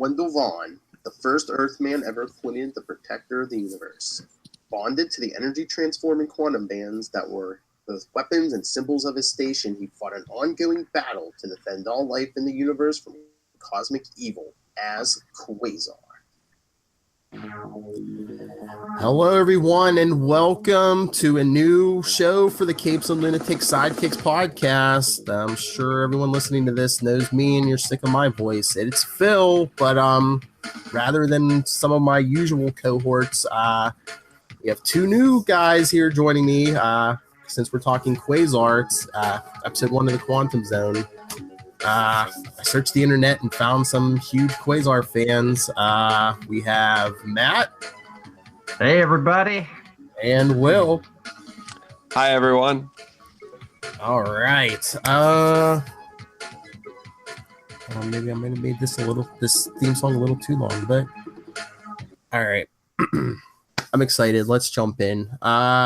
Wendell Vaughn, the first Earthman ever appointed the protector of the universe. Bonded to the energy-transforming quantum bands that were both weapons and symbols of his station, he fought an ongoing battle to defend all life in the universe from cosmic evil as Quasar. Hello, everyone, and welcome to a new show for the Capes and Lunatics Sidekicks podcast. I'm sure everyone listening to this knows me, and you're sick of my voice. It's Phil, but rather than some of my usual cohorts, we have two new guys here joining me. Since we're talking Quasar, it's episode 1 of the Quantum Zone. I searched the internet and found some huge Quasar fans. We have Matt. Hey, everybody. And Will. Hi, everyone. All right. Maybe I might have made this theme song a little too long, but all right. I'm excited. Let's jump in.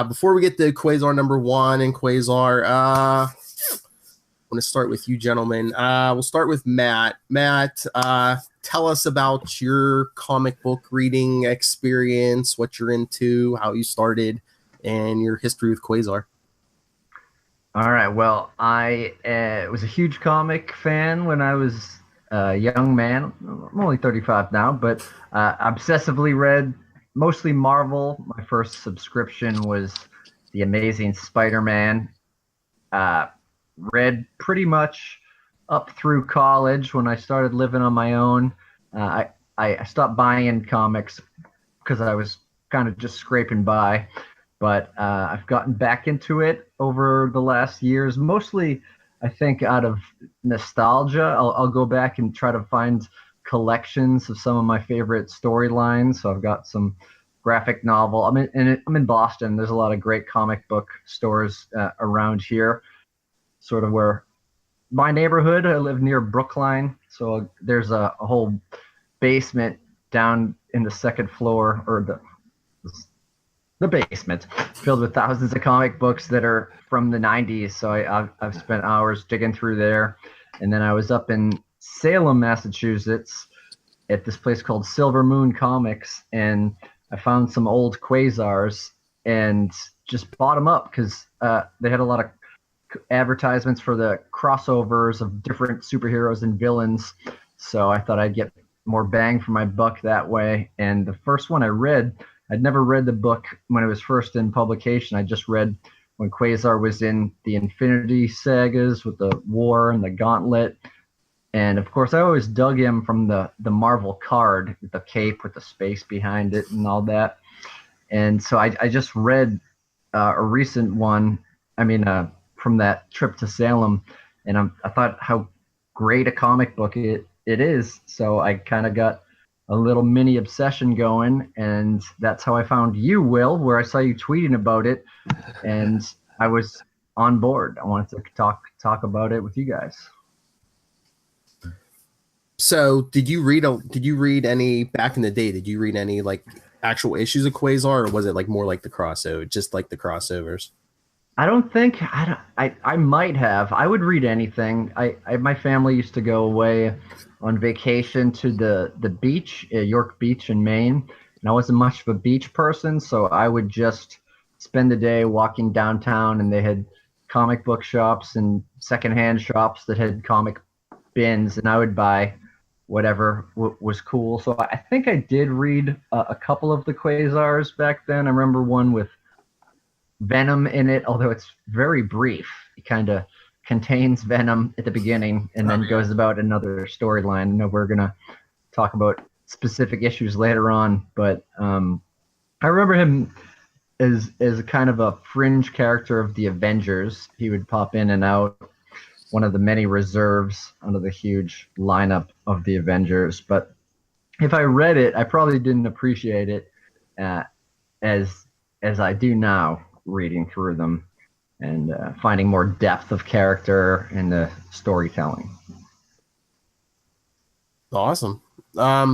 Before we get to Quasar number 1 and Quasar, I want to start with you, gentlemen. We'll start with Matt. Matt, tell us about your comic book reading experience, what you're into, how you started, and your history with Quasar. All right. Well, I was a huge comic fan when I was a young man. I'm only 35 now, but obsessively read mostly Marvel. My first subscription was The Amazing Spider-Man. Read pretty much up through college. When I started living on my own, I stopped buying comics because I was kind of just scraping by. But I've gotten back into it over the last years, mostly I think out of nostalgia. I'll go back and try to find collections of some of my favorite storylines. So I've got some graphic novel. I'm in Boston. There's a lot of great comic book stores around here. Sort of where my neighborhood, I live near Brookline, so there's a whole basement down in the second floor, or the basement, filled with thousands of comic books that are from the 90s. So I've spent hours digging through there. And then I was up in Salem, Massachusetts, at this place called Silver Moon Comics, and I found some old Quasars and just bought them up because they had a lot of advertisements for the crossovers of different superheroes and villains, so I thought I'd get more bang for my buck that way. And the first one I read, I'd never read the book when it was first in publication. I just read when Quasar was in the Infinity Sagas with the War and the Gauntlet, and of course I always dug him from the Marvel card with the cape with the space behind it and all that. And so I just read a recent one, from that trip to Salem, and I thought how great a comic book it is. So I kind of got a little mini obsession going, and that's how I found you, Will, where I saw you tweeting about it, and I was on board. I wanted to talk about it with you guys. So did you read any back in the day? Did you read any like actual issues of Quasar, or was it like more like the crossover, just like the crossovers? I might have. I would read anything. My family used to go away on vacation to the beach, York Beach in Maine, and I wasn't much of a beach person, so I would just spend the day walking downtown, and they had comic book shops and secondhand shops that had comic bins, and I would buy whatever was cool. So I think I did read a couple of the Quasars back then. I remember one with Venom in it, although it's very brief. It kind of contains Venom at the beginning and then goes about another storyline. I know we're going to talk about specific issues later on, but I remember him as a kind of a fringe character of the Avengers. He would pop in and out, one of the many reserves under the huge lineup of the Avengers. But if I read it, I probably didn't appreciate it as I do now, reading through them and finding more depth of character in the storytelling. Awesome.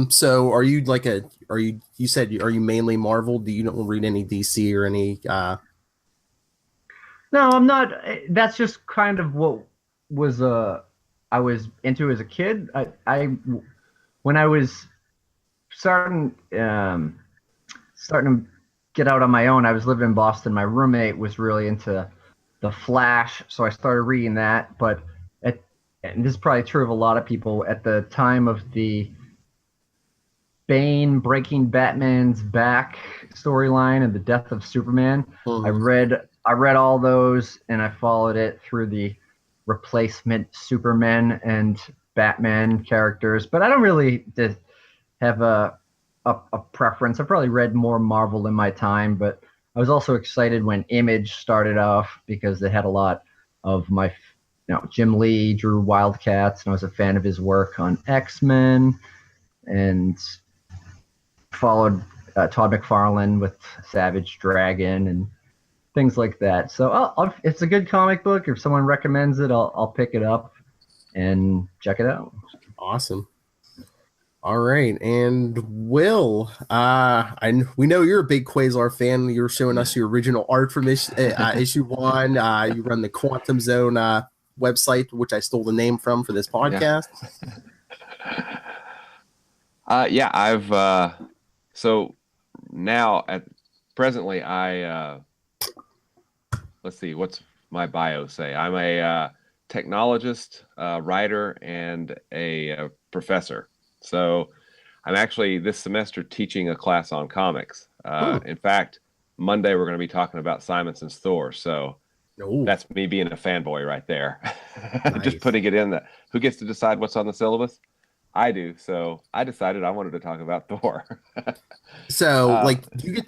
So are you mainly Marvel? Do you don't read any DC or any No, I'm not. That's just kind of what was I was into as a kid. When I was starting to get out on my own. I was living in Boston. My roommate was really into The Flash, so I started reading that. But and this is probably true of a lot of people, at the time of the Bane breaking Batman's back storyline and the death of Superman, I read all those, and I followed it through the replacement Superman and Batman characters. But I don't really have a preference. I've probably read more Marvel in my time, but I was also excited when Image started off because they had a lot of my, Jim Lee drew Wildcats, and I was a fan of his work on X-Men, and followed Todd McFarlane with Savage Dragon and things like that. So it's a good comic book. If someone recommends it, I'll pick it up and check it out. Awesome. All right, and Will, we know you're a big Quasar fan. You were showing us your original art from issue 1. You run the Quantum Zone website, which I stole the name from for this podcast. I've so now presently I let's see, what's my bio say? I'm a technologist, writer, and a professor. So I'm actually this semester teaching a class on comics. In fact, Monday we're going to be talking about Simonson's Thor. So that's me being a fanboy right there. Nice. Just putting it in that. Who gets to decide what's on the syllabus? I do. So I decided I wanted to talk about Thor. So you get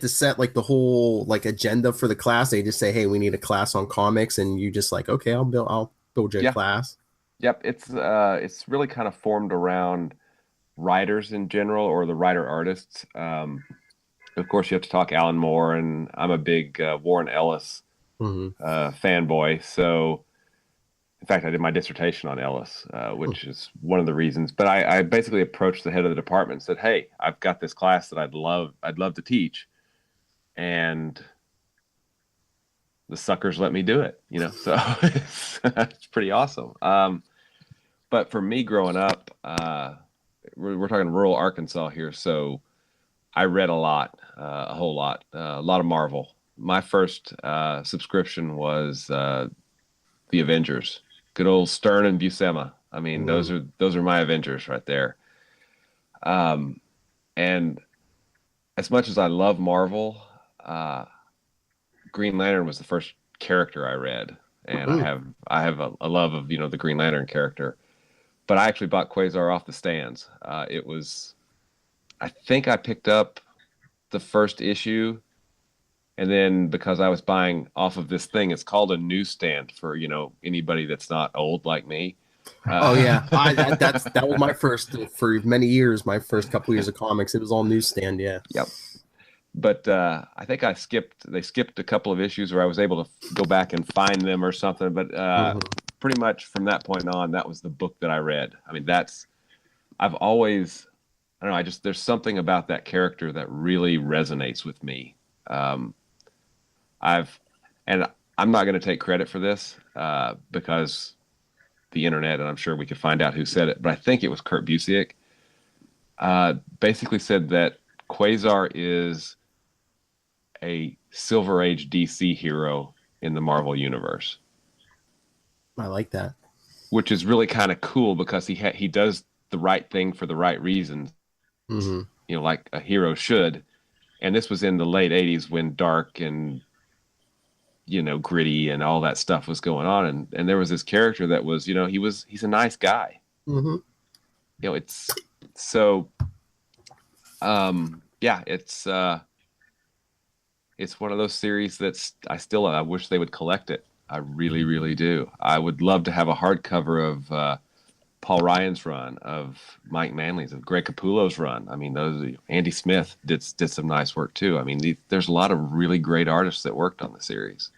to set like the whole like agenda for the class. They just say, hey, we need a class on comics, and you just like, okay, I'll build you a class. Yep. It's really kind of formed around writers in general, or the writer artists. Of course you have to talk Alan Moore, and I'm a big Warren Ellis fanboy. So in fact, I did my dissertation on Ellis, which is one of the reasons. But I basically approached the head of the department and said, "Hey, I've got this class that I'd love to teach, and the suckers let me do it." So it's pretty awesome. But for me, growing up, we're talking rural Arkansas here, so I read a lot, a whole lot, a lot of Marvel. My first subscription was the Avengers. Good old Stern and Buscema. I mean, those are my Avengers right there. And as much as I love Marvel, Green Lantern was the first character I read, and I have a love of the Green Lantern character. But I actually bought Quasar off the stands. I think I picked up the first issue, and then because I was buying off of this thing, it's called a newsstand for anybody that's not old like me. That was my first for many years. My first couple years of comics, it was all newsstand. Yeah. Yep. But I think they skipped a couple of issues where I was able to go back and find them or something. But pretty much from that point on, that was the book that I read. I mean, I've always, I don't know, there's something about that character that really resonates with me. And I'm not going to take credit for this because the internet, and I'm sure we could find out who said it, but I think it was Kurt Busiek, basically said that Quasar is a Silver Age DC hero in the Marvel universe. I like that. Which is really kind of cool because he does the right thing for the right reasons, like a hero should. And this was in the late 80s when dark and gritty and all that stuff was going on, and there was this character that was he's a nice guy. It's so it's one of those series that's I wish they would collect it. I really, really do. I would love to have a hardcover of Paul Ryan's run, of Mike Manley's, of Greg Capullo's run. I mean, Andy Smith did some nice work too. I mean, there's a lot of really great artists that worked on the series.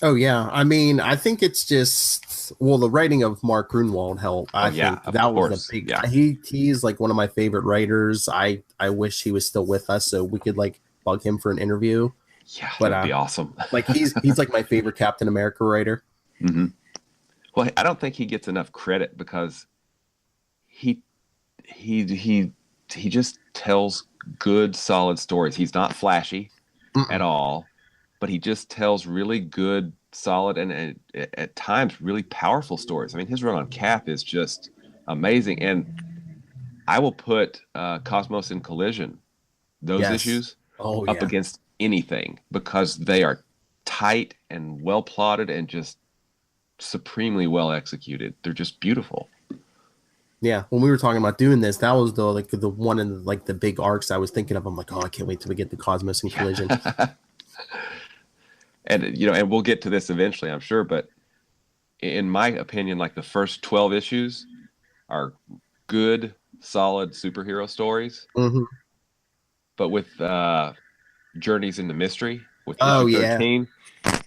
Oh yeah, I mean, I think it's just the writing of Mark Grunwald helped. I think that was a big. Yeah. He's like one of my favorite writers. I wish he was still with us so we could like bug him for an interview. Yeah, that'd be awesome. Like he's like my favorite Captain America writer. Well, I don't think he gets enough credit because he he just tells good, solid stories. He's not flashy at all, but he just tells really good, solid, and at times really powerful stories. I mean, his run on Cap is just amazing. And I will put Cosmos in Collision, those issues, up against anything, because they are tight and well plotted and just supremely well executed. They're just beautiful. Yeah, when we were talking about doing this, that was the one in the big arcs I was thinking of. I'm like, oh, I can't wait till we get the Cosmos and Collision. And and we'll get to this eventually, I'm sure, but in my opinion, like the first 12 issues are good, solid superhero stories. But with Journeys into Mystery, with issue 13,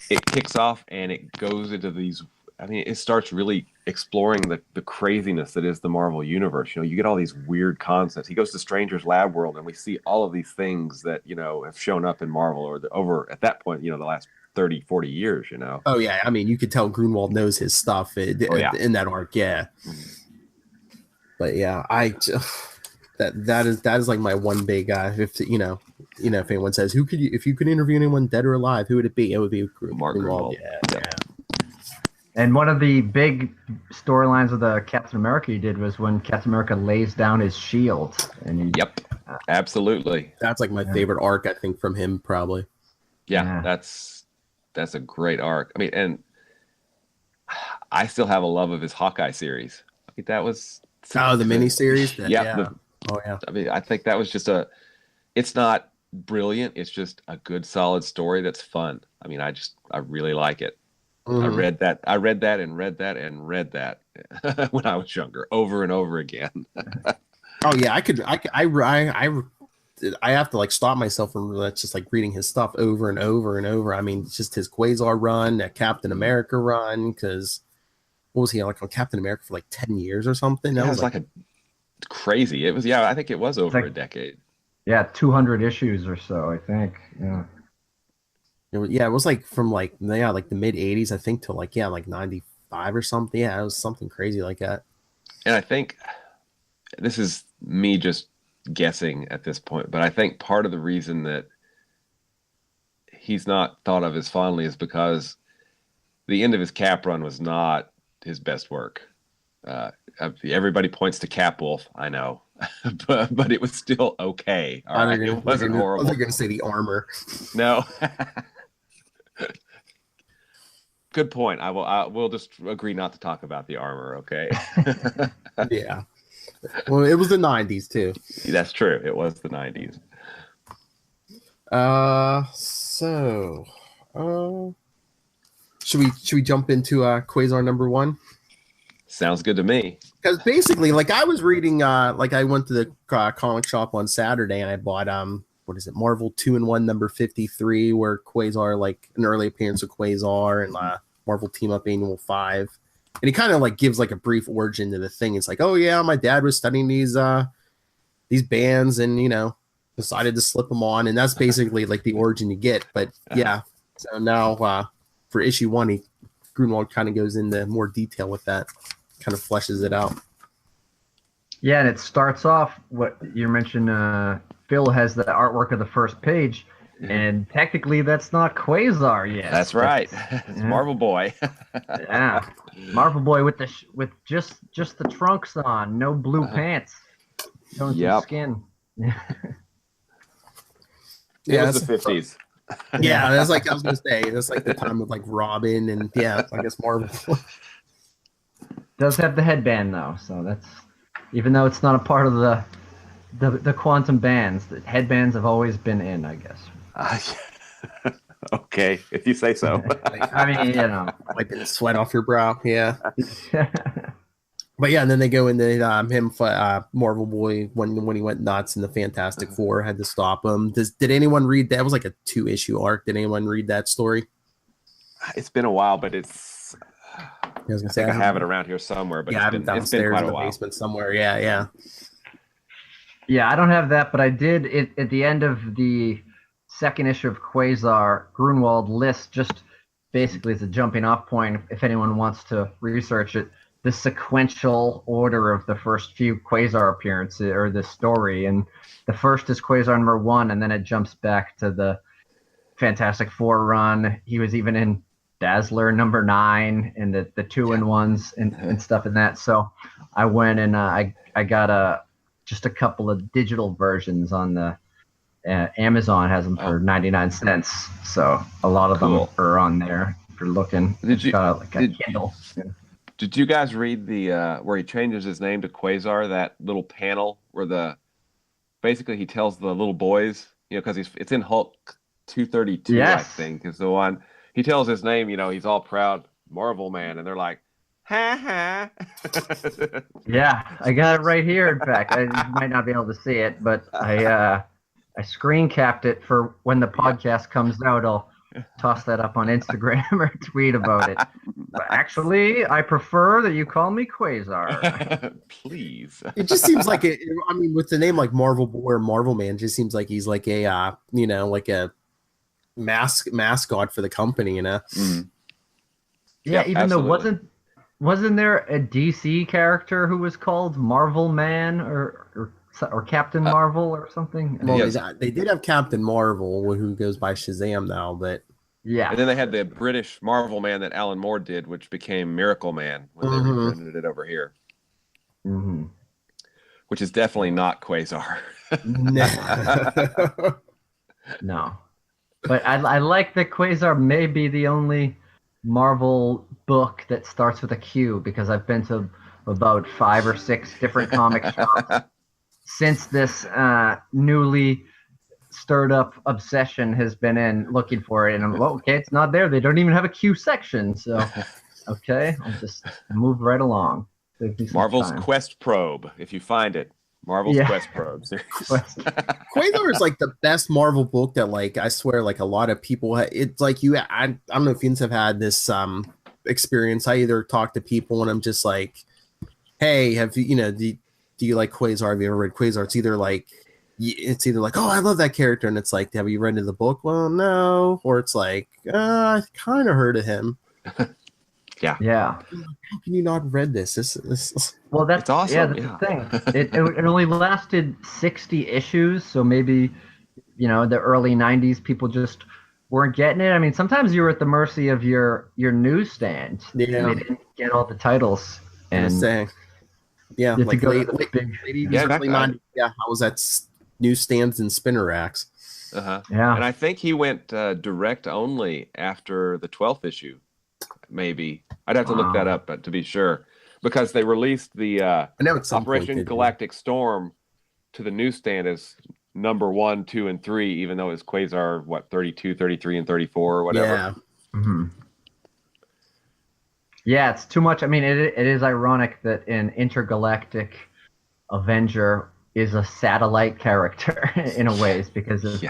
it kicks off and it goes into these. I mean, it starts really exploring the craziness that is the Marvel universe. You get all these weird concepts. He goes to Stranger's Lab World, and we see all of these things that have shown up in Marvel or over at that point, the last 30, 40 years. Oh yeah, I mean, you could tell Gruenwald knows his stuff in that arc. Yeah, but yeah, that is like my one big if anyone says if you could interview anyone dead or alive, who would it be? It would be Gruenwald. Yeah. And one of the big storylines of the Captain America you did was when Captain America lays down his shield. And absolutely. That's like my favorite arc, I think, from him, probably. Yeah, that's a great arc. I mean, and I still have a love of his Hawkeye series. I think that was the miniseries. I mean, I think that was just it's not brilliant. It's just a good, solid story that's fun. I mean, I really like it. I read that and read that when I was younger, over and over again. Oh yeah, I have to like stop myself from just like reading his stuff over and over and over. I mean, just his Quasar run, that Captain America run, because what was he like on Captain America for like 10 years or something? That was like crazy. It was I think it was over a decade. Yeah, 200 issues or so, I think. Yeah. It was like from like the mid 80s, I think, to like 95 or something. Yeah, it was something crazy like that. And I think this is me just guessing at this point, but I think part of the reason that he's not thought of as fondly is because the end of his Cap run was not his best work. Everybody points to Cap Wolf, I know, but it was still okay. All right, it wasn't horrible. I was going to say the armor. No. Good point. We'll just agree not to talk about the armor, okay? Yeah. Well, it was the 90s too. That's true. It was the 90s. Should we jump into Quasar number 1? Sounds good to me. Because basically, like I was reading, like I went to the comic shop on Saturday and I bought what is it, Marvel 2-in-1 number 53, where Quasar, like an early appearance of Quasar, and Marvel Team Up Annual 5. And he kind of like gives like a brief origin to the thing. It's like, oh yeah, my dad was studying these bands and decided to slip them on, and that's basically like the origin you get. But yeah, so now for issue 1, Grunwald kind of goes into more detail with that, kind of fleshes it out. Yeah, and it starts off what you mentioned. Phil has the artwork of the first page, and technically that's not Quasar yet. That's right. It's Marvel Boy. Yeah, Marvel Boy with just the trunks on, no blue pants, showing some skin. It was the 50s. Yeah, that's like I was gonna say. That's like the time of like Robin and I guess Marvel. Does have the headband though, so that's, even though it's not a part of the quantum bands, the headbands have always been in, I guess. Okay, if you say so. I mean, wiping the sweat off your brow. Yeah. But yeah, and then they go into him, Marvel Boy, when he went nuts in the Fantastic Four, had to stop him. Did anyone read that? It was like a 2-issue arc. Did anyone read that story? It's been a while, but it's. I was gonna say I have it around here somewhere, but it's been downstairs in the basement somewhere. Yeah. Yeah, I don't have that, but I did at the end of the second issue of Quasar, Grunwald lists, just basically as a jumping off point, if anyone wants to research it, the sequential order of the first few Quasar appearances or the story. And the first is Quasar number 1, and then it jumps back to the Fantastic Four run. He was even in Dazzler number 9 and the 2-in-1s and stuff in that. So I went and I got just a couple of digital versions on the Amazon has them for 99 cents. So a lot of them are on there if you're looking. Did you got a Kindle? Yeah. Did you guys read the where he changes his name to Quasar? That little panel where basically he tells the little boys, because it's in Hulk 232, I think, is the one. He tells his name, he's all proud, Marvel Man, and they're like, ha ha. Yeah, I got it right here. In fact, I might not be able to see it, but I screen capped it for when the podcast comes out. I'll toss that up on Instagram or tweet about it. But actually, I prefer that you call me Quasar. Please. It just seems like with the name like Marvel Boy or Marvel Man, it just seems like he's like a like a mascot for the company, Mm. Yeah, even absolutely. though wasn't there a DC character who was called Marvel Man or Captain Marvel or something? Well, yes. They did have Captain Marvel, who goes by Shazam now, but yeah. And then they had the British Marvel Man that Alan Moore did, which became Miracle Man when they reprinted it over here. Mm-hmm. Which is definitely not Quasar. No. But I like that Quasar may be the only Marvel book that starts with a Q, because I've been to about 5 or 6 different comic shops since this newly stirred up obsession has been in looking for it. And I'm okay, it's not there. They don't even have a Q section. So, okay, I'll just move right along. Marvel's Quest Probe, if you find it. Marvel's Quest Probe series. Quasar is like the best Marvel book that, like, I swear, like, a lot of people it's like I don't know if you have had this experience. I either talk to people and I'm just like, hey, have you do you like Quasar? Have you ever read Quasar? It's either like oh, I love that character, and it's like, have you read the book? Well, no. Or it's like, I kind of heard of him. Yeah. How can you not read this? This well, that's awesome. Yeah, that's the thing. It only lasted 60 issues, so maybe the early 90s people just weren't getting it. I mean, sometimes you were at the mercy of your newsstand. Yeah. They didn't get all the titles. And yeah, like late early 90s. Yeah, I was at newsstands and spinner racks. Yeah. And I think he went direct only after the 12th issue. Maybe I'd have to look that up, but to be sure, because they released the Operation Galactic Storm to the newsstand as number 1, 2, and 3, even though it's Quasar 32, 33, and 34 or whatever. Yeah. Mm-hmm. Yeah, it's too much. I mean, it is ironic that an intergalactic Avenger is a satellite character in a ways because of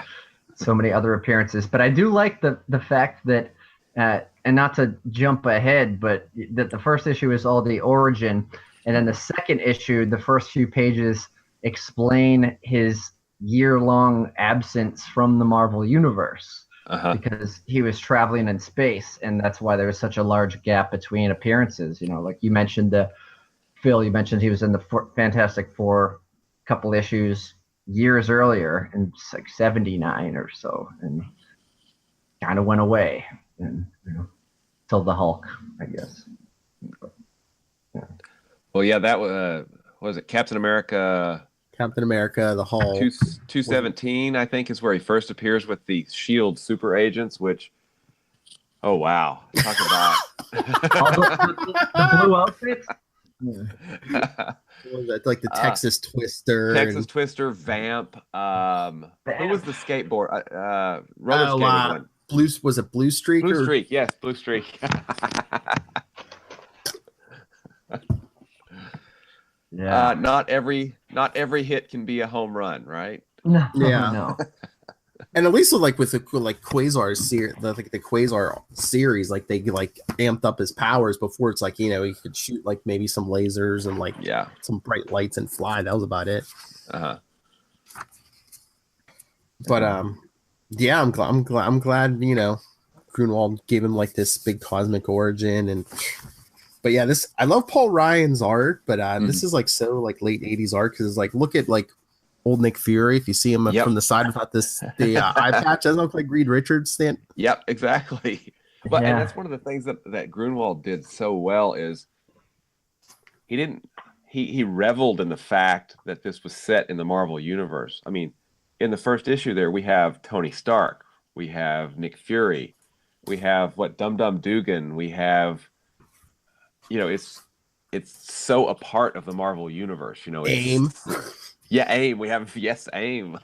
so many other appearances. But I do like the fact that, and not to jump ahead, but that the first issue is all the origin, and then the second issue, the first few pages explain his year-long absence from the Marvel Universe. Because he was traveling in space, and that's why there was such a large gap between appearances. Like you mentioned, Phil, you mentioned he was in the Fantastic Four couple issues years earlier, in like 79 or so, and kind of went away, and till the Hulk, I guess. But, yeah. Well, yeah, that was it. Captain America, the Hulk. 217, I think, is where he first appears with the S.H.I.E.L.D. super agents, which, oh, wow. Talk about... the blue outfits? That's like the Texas Twister. Twister, Vamp. Who was the skateboard? Roller skating one. Was it Blue Streak? Blue Streak, yes, Blue Streak. Yeah. Not every hit can be a home run, right? No. No. And at least with the Quasar series, the Quasar series, like they amped up his powers. Before it's like, he could shoot like maybe some lasers and some bright lights and fly. That was about it. But I'm glad Grunwald gave him like this big cosmic origin, and But yeah, I love Paul Ryan's art, but this is like so like late 80s art because it's like look at like old Nick Fury. If you see him from the side without the eye patch, doesn't look like Reed Richards. Yep, exactly. But and that's one of the things that Grunwald did so well is he reveled in the fact that this was set in the Marvel universe. I mean, in the first issue there we have Tony Stark, we have Nick Fury, we have Dum Dum Dugan, we have it's so a part of the Marvel universe, AIM. Yeah, AIM. We have AIM.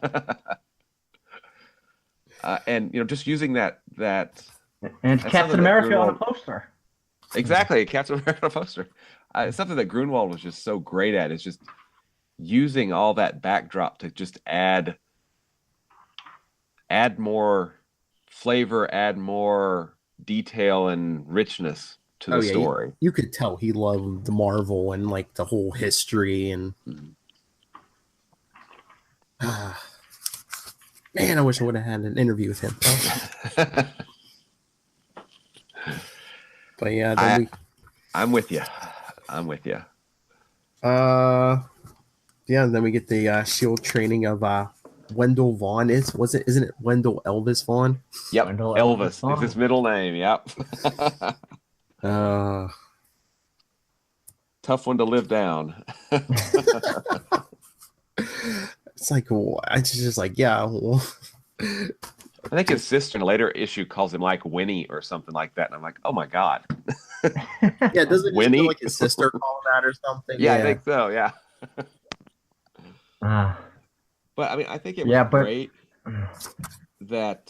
And just using that and Captain America on a poster. Exactly, Captain America on a poster. It's something that Gruenwald was just so great at. Is just using all that backdrop to just add more flavor, add more detail and richness to the story. You could tell he loved the Marvel and like the whole history and. Man, I wish I would have had an interview with him. But yeah, I'm with you. Yeah, then we get the shield training of Wendell Vaughn. Isn't it Wendell Elvis Vaughn? Yep, Wendell Elvis Vaughn. is his middle name. Yep. Tough one to live down. It's like, it's just like, yeah. Well. I think his sister in a later issue calls him like Winnie or something like that, and I'm like, oh my god. Yeah, doesn't Winnie? like his sister call him that or something? Yeah, I think so. Yeah. But I mean, I think it was great that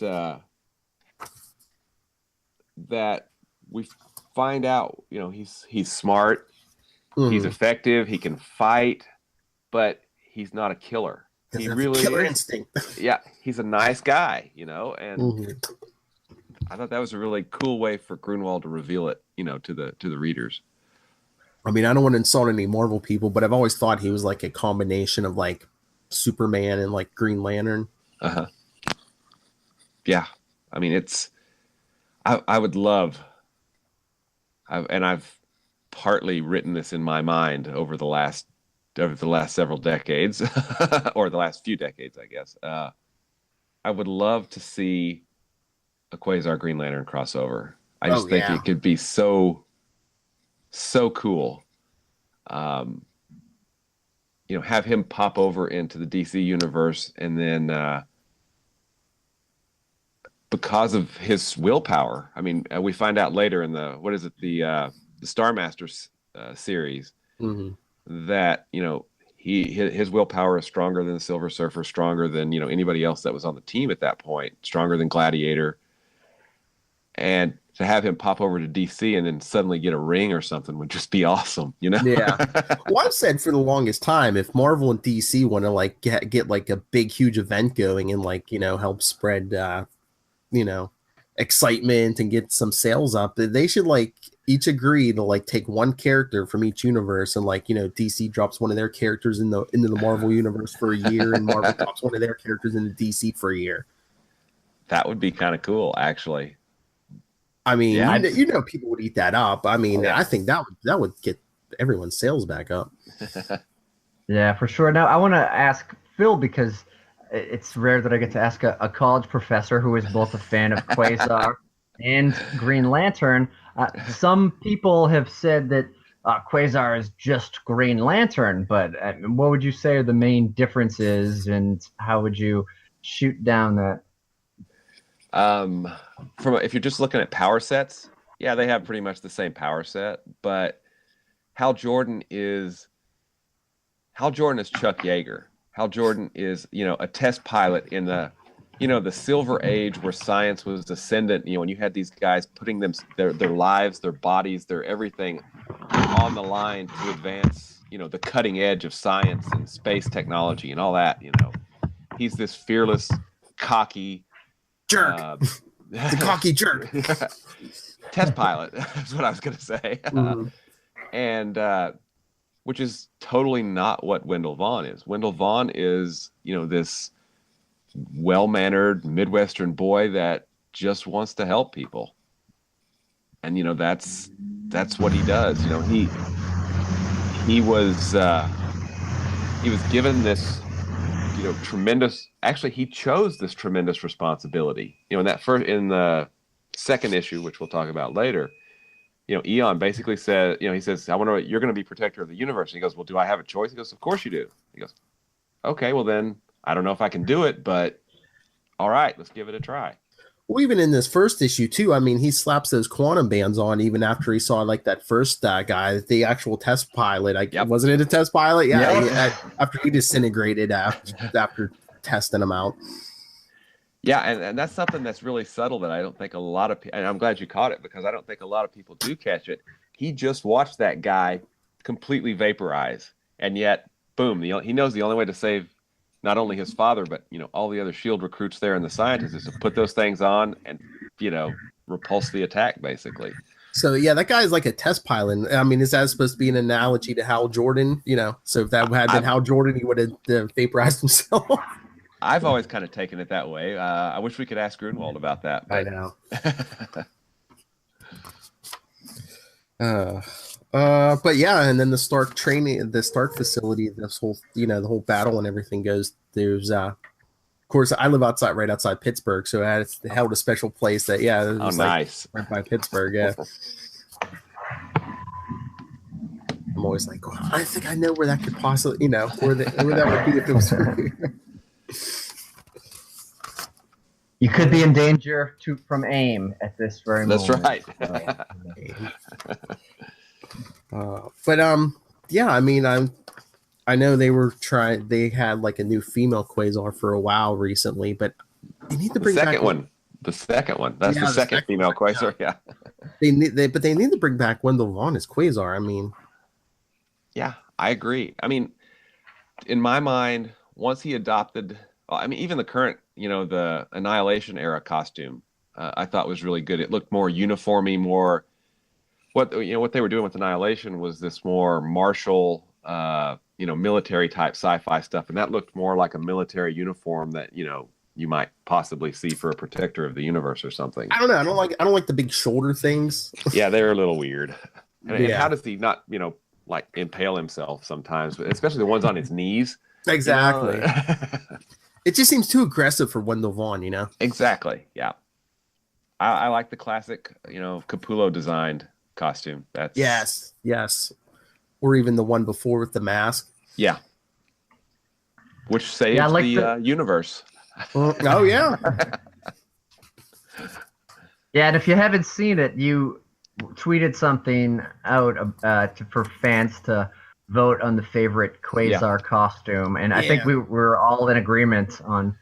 that we find out, he's smart, he's effective, he can fight, but he's not a killer. He really killer instinct. Yeah, he's a nice guy, and I thought that was a really cool way for Grunwald to reveal it, to the readers. I mean, I don't want to insult any Marvel people, but I've always thought he was like a combination of like Superman and like Green Lantern. Yeah, I mean, I would love, and I've partly written this in my mind over the last several decades, or the last few decades, I guess. I would love to see a Quasar Green Lantern crossover. I just think it could be so cool. Have him pop over into the DC universe, and then because of his willpower, I mean, we find out later in the Star Masters series, that his willpower is stronger than the Silver Surfer, stronger than anybody else that was on the team at that point, stronger than Gladiator. And to have him pop over to DC and then suddenly get a ring or something would just be awesome, Yeah. Well, I've said for the longest time, if Marvel and DC want to like get like a big, huge event going and like, help spread, excitement and get some sales up, they should like each agree to like take one character from each universe, and like, DC drops one of their characters into the Marvel universe for a year, and Marvel drops one of their characters into DC for a year. That would be kind of cool, actually. I mean, people would eat that up. I mean, I think that would get everyone's sales back up. Yeah, for sure. Now, I want to ask Phil, because it's rare that I get to ask a college professor who is both a fan of Quasar and Green Lantern. Some people have said that Quasar is just Green Lantern, but what would you say are the main differences, and how would you shoot down that? If you're just looking at power sets, yeah, they have pretty much the same power set, but Hal Jordan is Chuck Yeager. Hal Jordan is, a test pilot in the Silver Age, where science was ascendant, when you had these guys putting their lives, their bodies, their everything on the line to advance, the cutting edge of science and space technology and all that, He's this fearless, cocky jerk. The cocky jerk. Test pilot, that's what I was going to say. And which is totally not what Wendell Vaughn is. Wendell Vaughn is, this well-mannered Midwestern boy that just wants to help people. And, that's what he does. You know, he was given this, you know, tremendous. Actually, he chose this tremendous responsibility. You know, in the second issue, which we'll talk about later, you know, Eon basically said, you know, he says, you're going to be protector of the universe. And he goes, well, do I have a choice? He goes, of course you do. He goes, okay, well then I don't know if I can do it, but all right, let's give it a try. Well, even in this first issue too, I mean, he slaps those quantum bands on even after he saw like that first guy, the actual test pilot. Wasn't it a test pilot? Yeah. After he disintegrated after testing him out. Yeah, and that's something that's really subtle that I don't think a lot of people, and I'm glad you caught it because I don't think a lot of people do catch it. He just watched that guy completely vaporize, and yet, boom, he knows the only way to save not only his father, but, you know, all the other SHIELD recruits there and the scientists is to put those things on and, you know, repulse the attack, basically. So, yeah, that guy is like a test pilot. I mean, is that supposed to be an analogy to Hal Jordan? You know, so if that had been Hal Jordan, he would have vaporized himself. I've always kind of taken it that way. I wish we could ask Grunwald about that. But... I know. But yeah, and then the Stork Trainee, the Stark facility, this whole, you know, the whole battle and everything goes. There's, of course, I live right outside Pittsburgh, so it held a special place that, it was nice, right by Pittsburgh. Yeah. I'm always like, well, I think I know where that could possibly, you know, where that would be if it was. You could be in danger from AIM at this very moment. That's right. Yeah, I mean, I know they had like a new female Quasar for a while recently, but they need to bring the second one. That's the second female Quasar. Yeah. They need to bring back Wendell Vaughn as Quasar. I mean, yeah, I agree. I mean, in my mind, once he adopted, I mean, even the current, you know, the Annihilation era costume, I thought was really good. It looked more uniformy, more what they were doing with Annihilation was this more martial, you know, military type sci-fi stuff, and that looked more like a military uniform that, you know, you might possibly see for a protector of the universe or something. I don't know. I don't like the big shoulder things. Yeah, they're a little weird. And how does he not, you know, like impale himself sometimes, especially the ones on his knees? Exactly. You know? It just seems too aggressive for Wendell Vaughn, you know? Exactly. Yeah. I like the classic, you know, Capullo designed costume. That's yes. Or even the one before with the mask. Yeah. Which saves the universe. Oh yeah. Yeah, and if you haven't seen it, you tweeted something out for fans to vote on the favorite Quasar costume, and I think we were all in agreement on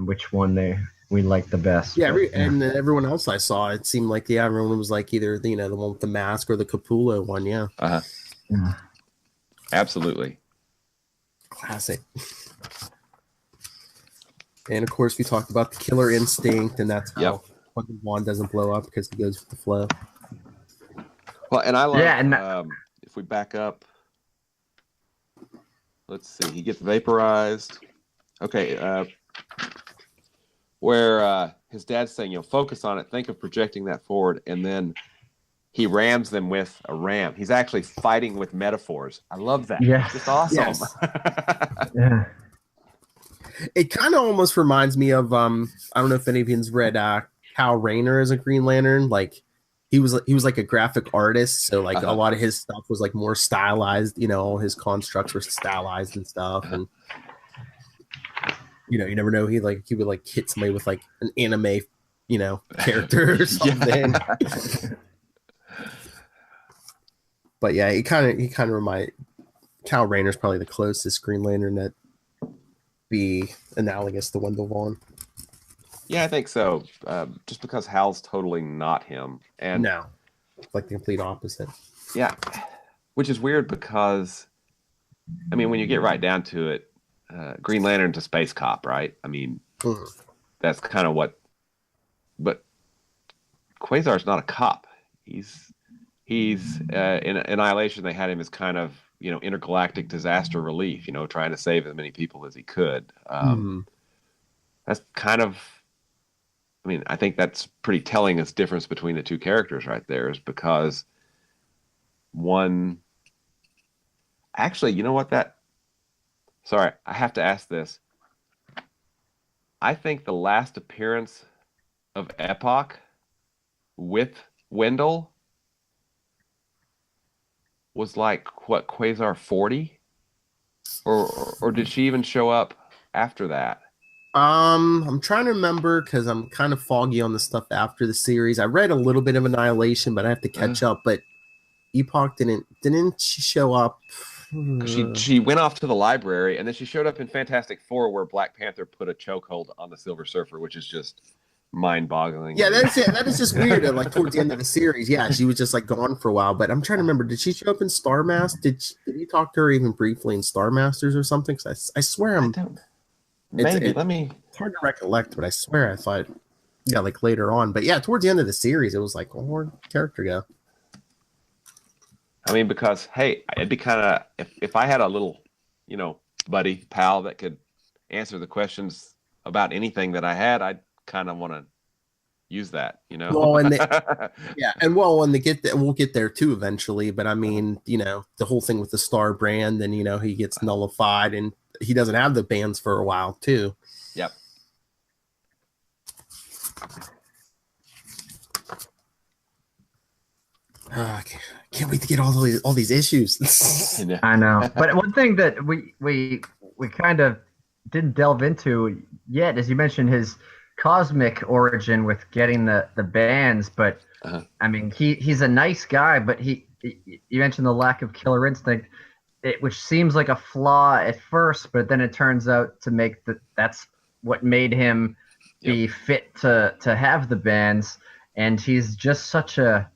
which one we liked the best. Yeah, and everyone else I saw, it seemed like everyone was like either the one with the mask or the Capullo one. Yeah. Yeah. Absolutely. Classic. And of course, we talked about the killer instinct, and that's how Wendell Vaughn doesn't blow up because he goes with the flow. Well, and I love if we back up. Let's see. He gets vaporized. Okay. Where his dad's saying, focus on it. Think of projecting that forward. And then he rams them with a ram. He's actually fighting with metaphors. I love that. Yeah. It's just awesome. Yes. Yeah. It kind of almost reminds me of, I don't know if any of you's read Kyle Rayner as a Green Lantern. Like, he was like a graphic artist, so like a lot of his stuff was like more stylized. All his constructs were stylized and stuff, and you never know. He would like hit somebody with like an anime, character or something. But yeah, he kind of remind Kyle Rayner's probably the closest Green Lantern that be analogous to Wendell Vaughn. Yeah, I think so. Just because Hal's totally not him. And no, it's like the complete opposite. Yeah, which is weird because, I mean, when you get right down to it, Green Lantern's a space cop, right? I mean, that's kind of what. But Quasar's not a cop. He's in Annihilation. They had him as kind of intergalactic disaster relief. Trying to save as many people as he could. That's kind of. I mean, I think that's pretty telling as difference between the two characters right there, is because one. Actually, you know what? Sorry, I have to ask this. I think the last appearance of Epoch with Wendell was like what, Quasar 40, or did she even show up after that? I'm trying to remember because I'm kind of foggy on the stuff after the series. I read a little bit of Annihilation, but I have to catch up. But Epoch didn't she show up? She went off to the library, and then she showed up in Fantastic Four, where Black Panther put a chokehold on the Silver Surfer, which is just mind-boggling. Yeah, that's it. That is just weird. Like towards the end of the series, yeah, she was just like gone for a while. But I'm trying to remember, did she show up in Star Mask? Did you talk to her even briefly in Star Masters or something? Because I swear it's hard to recollect, but I swear I thought, yeah, like later on. But yeah, towards the end of the series, it was like, well, where'd the character go? I mean, because hey, it'd be kind of if I had a little, buddy pal that could answer the questions about anything that I had, I'd kind of want to use that, Well, and when they get there, we'll get there too eventually. But I mean, the whole thing with the Star brand, and he gets nullified, and he doesn't have the bands for a while too. Yep. Can't wait to get all these issues. I know, but one thing that we kind of didn't delve into yet, as you mentioned, his cosmic origin with getting the bands. But I mean, he's a nice guy, but you mentioned the lack of killer instinct, which seems like a flaw at first, but then it turns out to that's what made him be fit to have the bands. And he's just such a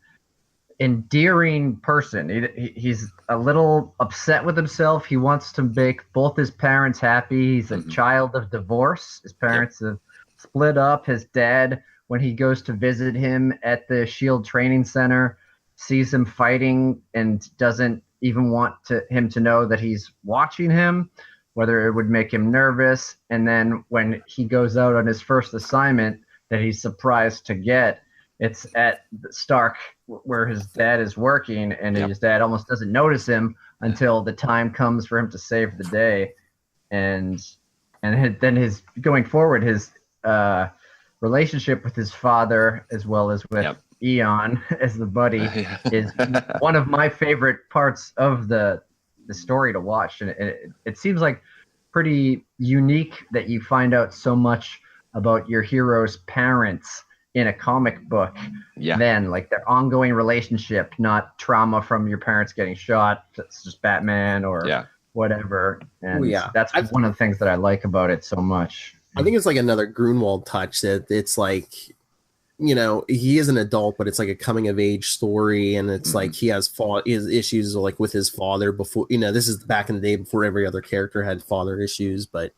endearing person. He's a little upset with himself. He wants to make both his parents happy. He's a child of divorce. His parents have split up. His dad, when he goes to visit him at the SHIELD training center, sees him fighting and doesn't even want him to know that he's watching him, whether it would make him nervous. And then when he goes out on his first assignment that he's surprised to get, it's at Stark where his dad is working, and his dad almost doesn't notice him until the time comes for him to save the day. And then his going forward, his relationship with his father, as well as with Eon as the buddy, is one of my favorite parts of the story to watch. And it seems like pretty unique that you find out so much about your hero's parents in a comic book, then like their ongoing relationship, not trauma from your parents getting shot. It's just Batman or whatever. And that's one of the things that I like about it so much. I think it's like another Gruenwald touch that it's like, he is an adult, but it's like a coming of age story. And it's like he has issues like with his father before, this is back in the day before every other character had father issues, but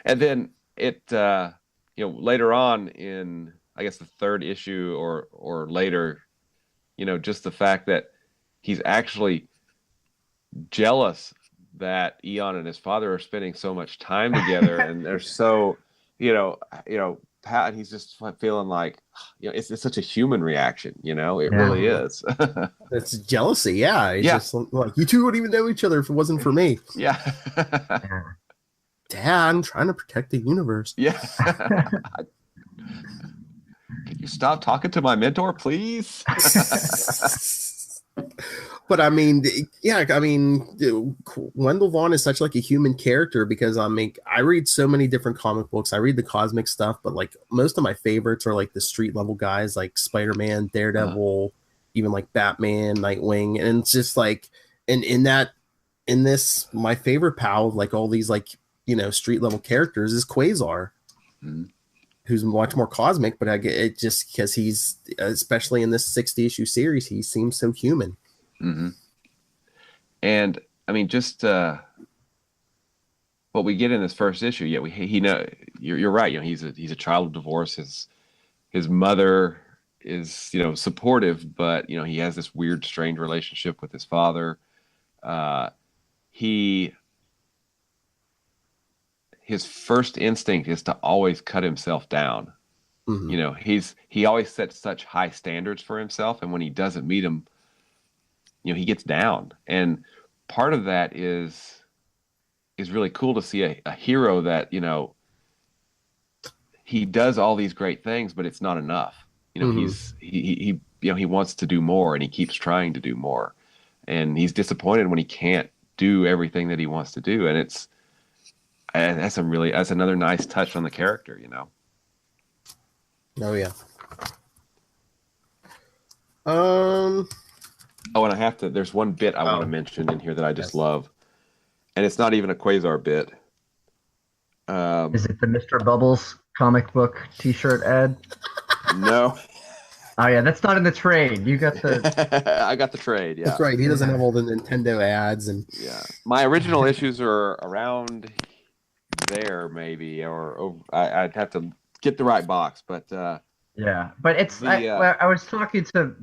And then it, later on in, I guess, the third issue or later, just the fact that he's actually jealous that Eon and his father are spending so much time together, and they're so, and he's just feeling like, it's such a human reaction, it really is. It's jealousy, just like, you two wouldn't even know each other if it wasn't for me. Dad, I'm trying to protect the universe. Can you stop talking to my mentor, please? But I mean, Wendell Vaughn is such like a human character because I read so many different comic books. I read the cosmic stuff, but like most of my favorites are like the street level guys like Spider-Man, Daredevil, even like Batman, Nightwing. And it's just like, and in this, my favorite pal of like all these like, street level characters is Quasar, who's much more cosmic, but I get it just because he's, especially in this 60 issue series, he seems so human. And I mean, just what we get in this first issue, you're right. He's a child of divorce. His mother is, supportive, but he has this weird, strange relationship with his father. His first instinct is to always cut himself down. Mhm. You know, he always sets such high standards for himself, and when he doesn't meet them, you know, he gets down. And part of that is really cool to see a hero that, you know, he does all these great things, but it's not enough. You know, he you know, he wants to do more, and he keeps trying to do more, and he's disappointed when he can't do everything that he wants to do. And that's another nice touch on the character, you know. Oh yeah. Oh, and there's one bit I want to mention in here that I just love, and it's not even a Quasar bit. Is it the Mr. Bubbles comic book T-shirt ad? No. Oh yeah, that's not in the trade. You got the. I got the trade. Yeah, that's right. He doesn't have all the Nintendo ads and. Yeah, my original issues are around there, maybe, or I'd have to get the right box, but. Yeah, but it's. I was talking to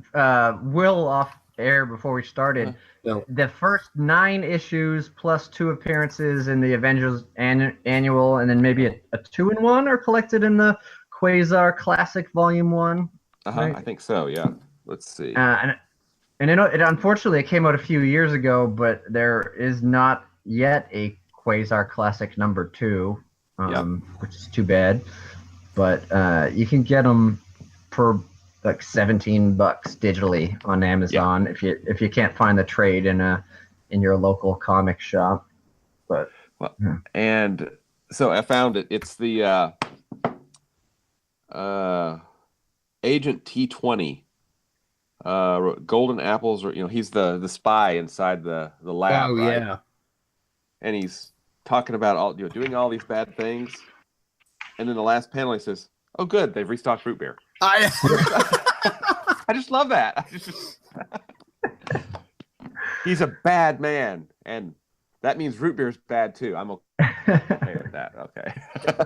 Will off air before we started. The first 9 issues plus 2 appearances in the Avengers annual, and then maybe a 2-in-1 are collected in the Quasar Classic Volume 1. Right? I think so. Yeah. Let's see. And it unfortunately it came out a few years ago, but there is not yet a Quasar Classic number 2, which is too bad. But you can get them for like $17 digitally on Amazon if you can't find the trade in your local comic shop. But and so I found it. It's the Agent T20. Golden apples, or he's the spy inside the lab. Oh right? Yeah. And he's talking about doing all these bad things, and then the last panel he says, "Oh, good, they've restocked root beer." I just love that. He's a bad man, and that means root beer's bad too. I'm okay with that. Okay.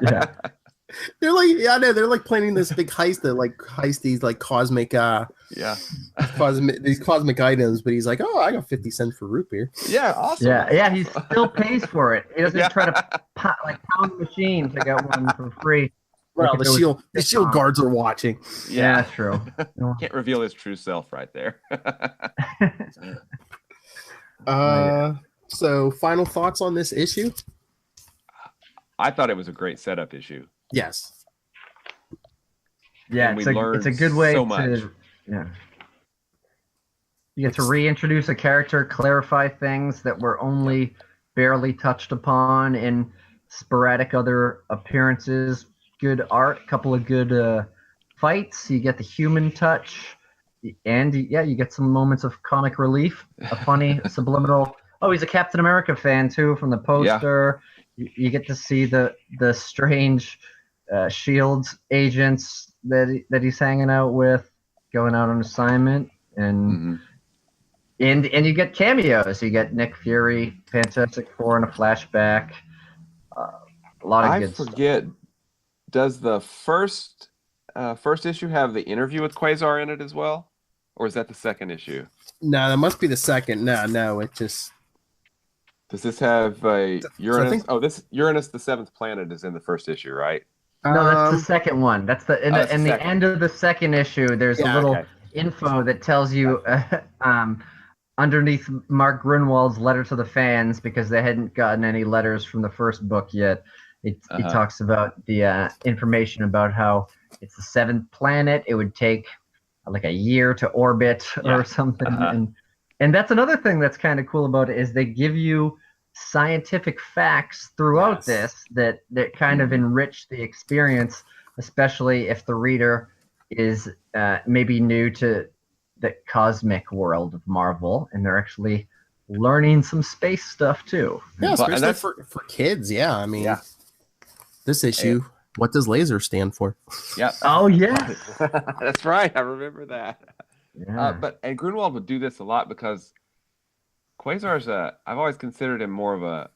Yeah. They're like, they're like planning this big heist that heist these like cosmic these cosmic items, but he's like, oh, I got 50 cents for root beer. Yeah, awesome. Yeah, he still pays for it. He doesn't try to pound the machine to get one for free. Well, the shield guards are watching. Yeah, true. Can't reveal his true self right there. So final thoughts on this issue? I thought it was a great setup issue. Yes. Yeah, it's a good way to you get to reintroduce a character, clarify things that were only barely touched upon in sporadic other appearances. Good art, a couple of good fights. You get the human touch, and you get some moments of comic relief. A funny subliminal. Oh, he's a Captain America fan too from the poster. Yeah. You get to see the strange Shield agents that he's hanging out with, going out on assignment, and you get cameos. You get Nick Fury, Fantastic Four in a flashback. A lot of good stuff. Does the first issue have the interview with Quasar in it as well, or is that the second issue? No, that must be the second. No, it just. Does this have Uranus? Uranus, the 7th planet, is in the first issue, right? No, that's the second one. That's the end of the second issue. There's a little info that tells you underneath Mark Grunwald's letter to the fans, because they hadn't gotten any letters from the first book yet. He talks about the information about how it's the 7th planet. It would take like a year to orbit or something. And that's another thing that's kind of cool about it, is they give you scientific facts throughout this that kind of enrich the experience, especially if the reader is maybe new to the cosmic world of Marvel, and they're actually learning some space stuff too. Yeah, especially for kids. Yeah, I mean, this issue, what does laser stand for? Yeah. Oh, yeah. That's right. I remember that. Yeah. And Grunwald would do this a lot, because Quasar's I've always considered him more of a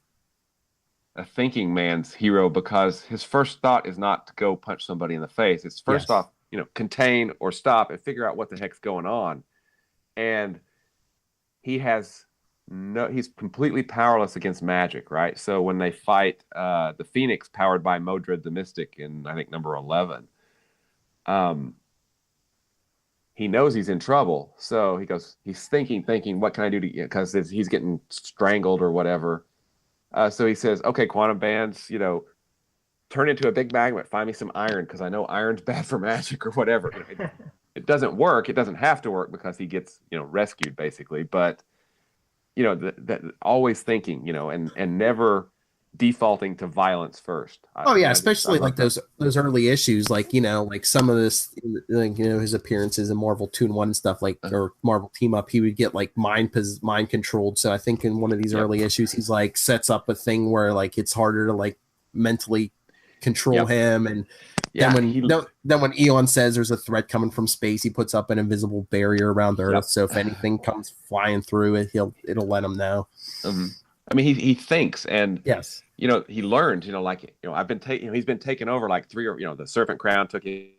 thinking man's hero, because his first thought is not to go punch somebody in the face. It's first off, contain or stop and figure out what the heck's going on. And he's completely powerless against magic, right? So when they fight the Phoenix powered by Modred the Mystic in, I think, number 11, he knows he's in trouble. So he's thinking, what can I do to, because he's getting strangled or whatever. So he says, okay, quantum bands, turn into a big magnet, find me some iron, because I know iron's bad for magic or whatever. It doesn't work. It doesn't have to work because he gets, rescued basically. But, that always thinking, and never defaulting to violence first. Especially like those early issues, like like some of this, like his appearances in Marvel 2-in-1 and stuff, like or Marvel Team Up, he would get like mind controlled. So I think in one of these early issues, he's like sets up a thing where like it's harder to like mentally control him, and then when Eon says there's a threat coming from space, he puts up an invisible barrier around Earth. So if anything comes flying through it, it'll let him know. I mean, he thinks, and yes. He learned, I've been taking, he's been taken over like three, or, the Serpent Crown took him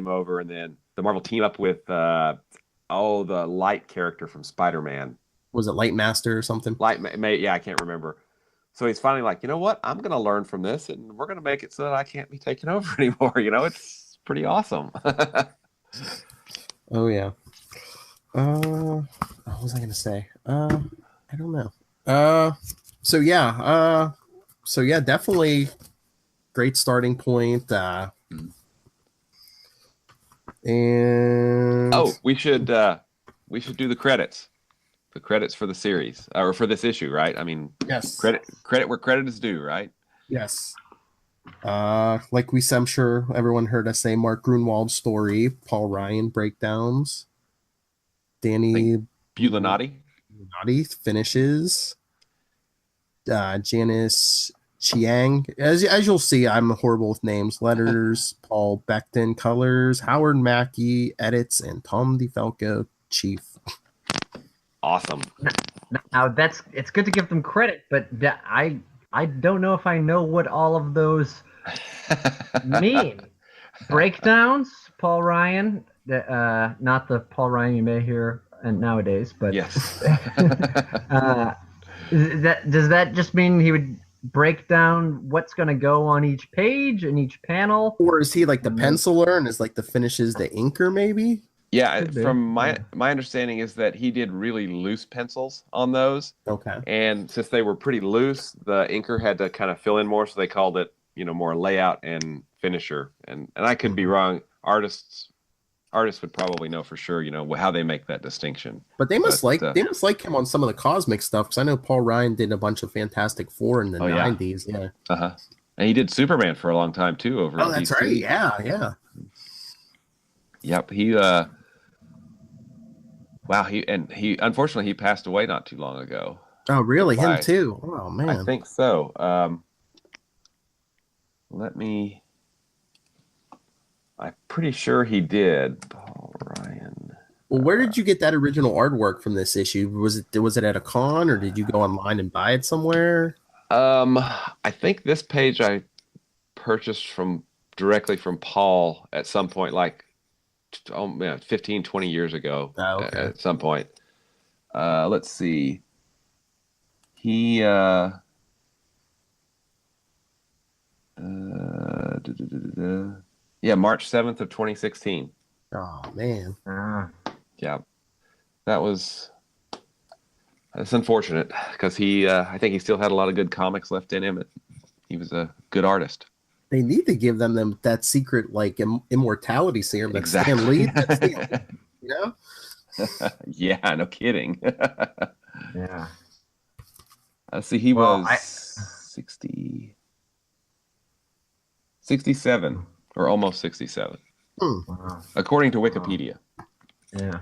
over, and then the Marvel Team Up with, the Light character from Spider-Man. Was it Light Master or something? I can't remember. So he's finally like, you know what? I'm going to learn from this, and we're going to make it so that I can't be taken over anymore. It's pretty awesome. Oh, yeah. What was I going to say? I don't know. So yeah, definitely great starting point. And we should do the credits. The credits for the series or for this issue, right? I mean, yes. Credit where credit is due, right? Yes. Like we said, I'm sure everyone heard us say Mark Grunwald story, Paul Ryan breakdowns, Danny Bulanati finishes. Janice Chiang, as you'll see, I'm horrible with names. Letters, Paul Becton colors, Howard Mackey edits, and Tom DeFalco chief. Awesome. Now it's good to give them credit, but I don't know if I know what all of those mean. Breakdowns, Paul Ryan, not the Paul Ryan you may hear nowadays, but yes. Does that just mean he would break down what's going to go on each page and each panel, or is he like the penciler and is like the finishes the inker maybe? Yeah, from my understanding is that he did really loose pencils on those. Okay. And since they were pretty loose, the inker had to kind of fill in more, so they called it, more layout and finisher. And I could be wrong. Artists would probably know for sure, how they make that distinction. But they must like him on some of the cosmic stuff, because I know Paul Ryan did a bunch of Fantastic Four in the 90s. Yeah. Uh-huh. And he did Superman for a long time too over at that's DC. Right. Yeah. Yep. He he unfortunately he passed away not too long ago. Oh, really? Him too? Oh, man. I think so. I'm pretty sure he did. Paul Ryan. Well, where did you get that original artwork from this issue? Was it at a con, or did you go online and buy it somewhere? I think this page I purchased directly from Paul at some point, like 15, 20 years ago. Oh, okay. At some point. Let's see. He March 7th of 2016. Oh, man. Yeah. That's unfortunate, because I think he still had a lot of good comics left in him. He was a good artist. They need to give them that secret, like, immortality serum. Exactly. Yeah, no kidding. Yeah. Let's see, he was 67, or almost 67, according to Wikipedia. Yeah.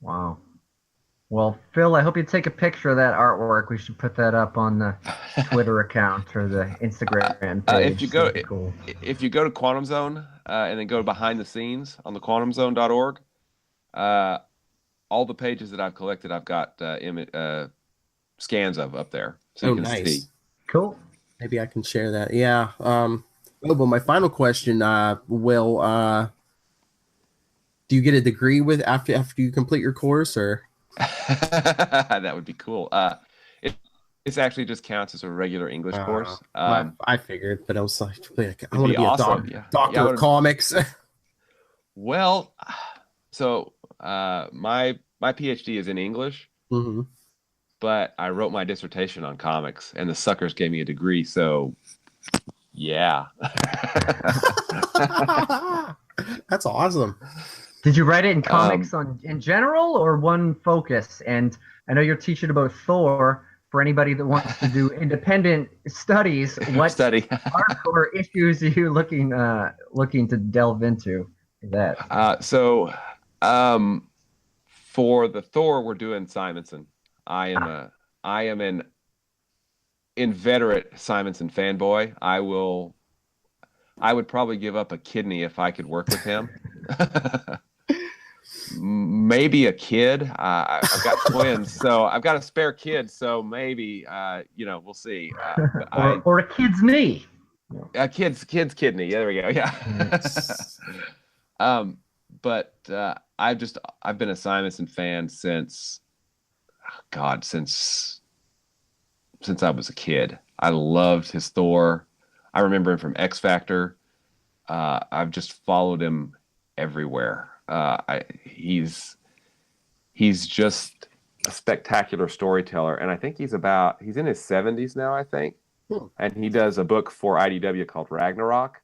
Wow. Well, Phil, I hope you take a picture of that artwork. We should put that up on the Twitter account or the Instagram page. If you go to Quantum Zone and then go to behind the scenes on the quantumzone.org, all the pages that I've collected, I've got scans of up there, so you can see. Cool. Maybe I can share that. Yeah. But my final question, Will, do you get a degree after you complete your course, or? That would be cool. It's actually just counts as a regular English course. I figured, but I was like I want to be awesome. a doctor of comics. Well, so my PhD is in English, but I wrote my dissertation on comics, and the suckers gave me a degree. So, yeah. That's awesome. Did you write it in comics in general or one focus? And I know you're teaching about Thor. For anybody that wants to do independent studies, what hardcore issues are you looking to delve into that? For the Thor, we're doing Simonson. I am an inveterate Simonson fanboy. I would probably give up a kidney if I could work with him. Maybe a kid. I've got twins, so I've got a spare kid. So maybe, we'll see. Or a kid's knee. A kid's kidney. Yeah, there we go. Yeah. But I've been a Simonson fan since I was a kid. I loved his Thor. I remember him from X Factor. I've just followed him everywhere. He's just a spectacular storyteller, and I think he's in his 70s now, I think. And he does a book for IDW called Ragnarok,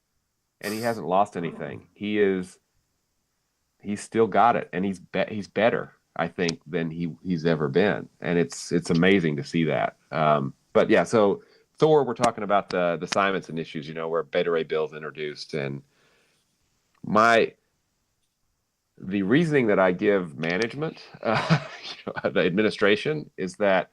and he hasn't lost anything. He's still got it, and he's better, I think, than he's ever been, and it's amazing to see that. But yeah, so Thor, we're talking about the Simonson issues, where Beta Ray Bill's introduced, and the reasoning that I give management, the administration, is that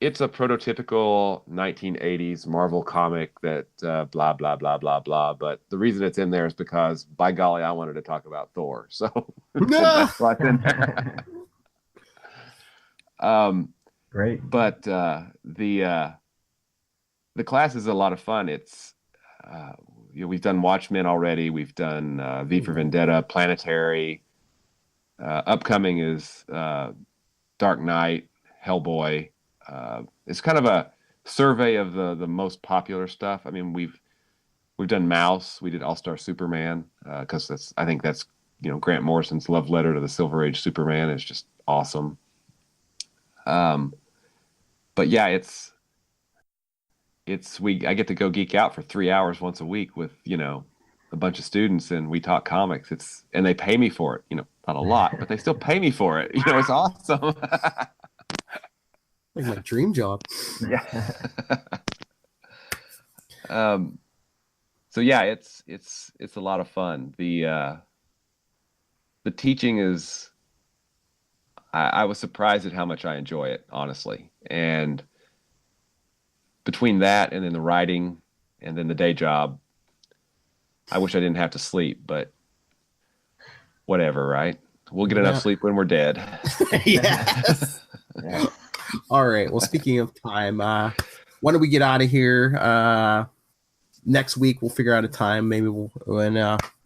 it's a prototypical 1980s Marvel comic that blah, blah, blah, blah, blah. But the reason it's in there is because, by golly, I wanted to talk about Thor. So that's why it's in there. Great. But the class is a lot of fun. It's we've done Watchmen already. We've done V for Vendetta, Planetary. Upcoming is Dark Knight, Hellboy. It's kind of a survey of the most popular stuff. I mean, we've done Mouse. We did All-Star Superman because I think that's Grant Morrison's love letter to the Silver Age Superman is just awesome. But yeah, I get to go geek out for 3 hours once a week with a bunch of students, and we talk comics. And they pay me for it. Not a lot, but they still pay me for it. It's awesome. Like my dream job. Yeah. So yeah, it's a lot of fun. The teaching is. I was surprised at how much I enjoy it, honestly, and between that and then the writing and then the day job, I wish I didn't have to sleep, but whatever, right? We'll get enough sleep when we're dead. Yes. Yeah. All right. Well, speaking of time, when do we get out of here? Next week we'll figure out a time. Maybe we'll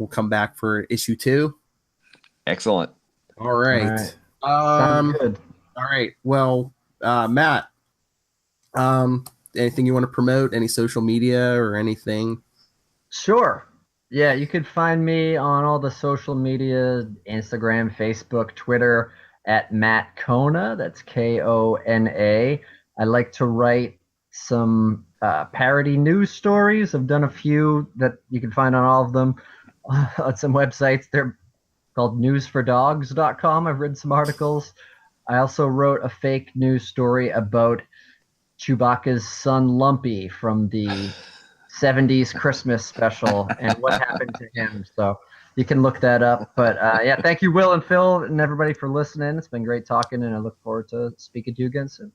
come back for issue 2. Excellent. All right. Sounds good. All right. Well, Matt, anything you want to promote? Any social media or anything? Sure. Yeah, you could find me on all the social media, Instagram, Facebook, Twitter, at Matt Kona. That's Kona. I like to write some parody news stories. I've done a few that you can find on all of them on some websites. They're called newsfordogs.com. I've read some articles. I also wrote a fake news story about Chewbacca's son Lumpy from the 70s Christmas special and what happened to him. So you can look that up. But yeah, thank you, Will and Phil and everybody for listening. It's been great talking, and I look forward to speaking to you again soon.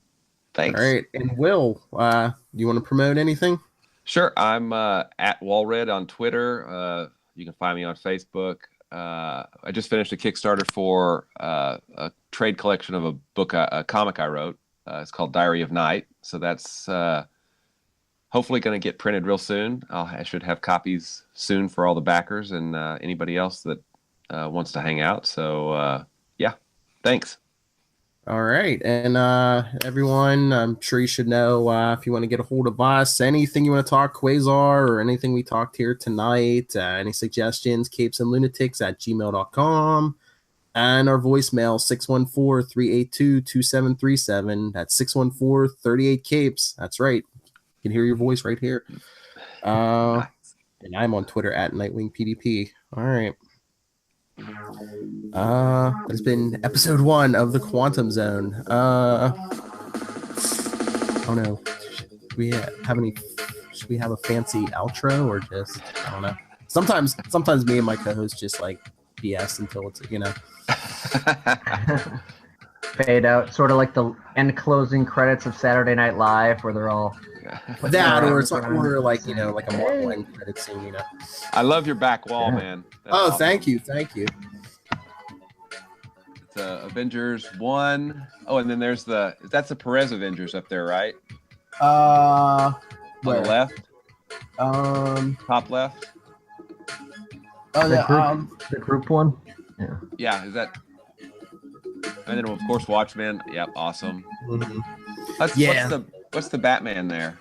Thanks. All right. And Will, do you want to promote anything? Sure. I'm at Allred on Twitter. You can find me on Facebook. I just finished a Kickstarter for a trade collection of a comic I wrote. It's called Diary of Night. So that's hopefully going to get printed real soon. I should have copies soon for all the backers and anybody else that wants to hang out. So yeah, thanks. All right. And everyone, I'm sure you should know if you want to get a hold of us, anything you want to talk Quasar or anything we talked here tonight, any suggestions, capesandlunatics@gmail.com. And our voicemail, 614-382-2737. That's 614-38-CAPES. That's right. You can hear your voice right here. And I'm on Twitter @NightwingPDP. All right. It's been episode 1 of the Quantum Zone. Oh no. Should we have a fancy outro or just, I don't know. Sometimes me and my co-host just like BS until it's, fade out, sort of like the end closing credits of Saturday Night Live, where they're all that, or it's like, or like, like a Marvel end credit scene, I love your back wall, man. That's awesome. Thank you. It's Avengers 1. Oh, and then that's the Perez Avengers up there, right? On the left. Top left. Oh yeah. The group one. Yeah. Yeah. Is that? And then of course Watchmen. Yep. Awesome. Mm-hmm. What's the Batman there?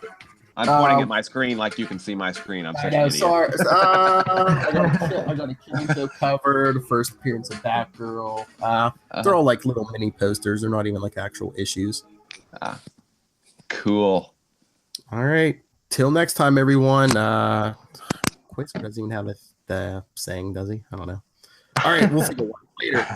I'm pointing at my screen like you can see my screen. I'm such an idiot. Sorry. I got a Kimiko cover, the first appearance of Batgirl. They're all like little mini posters. They're not even like actual issues. Cool. All right. Till next time, everyone. Quasar doesn't even have the saying, does he? I don't know. All right. We'll see you later.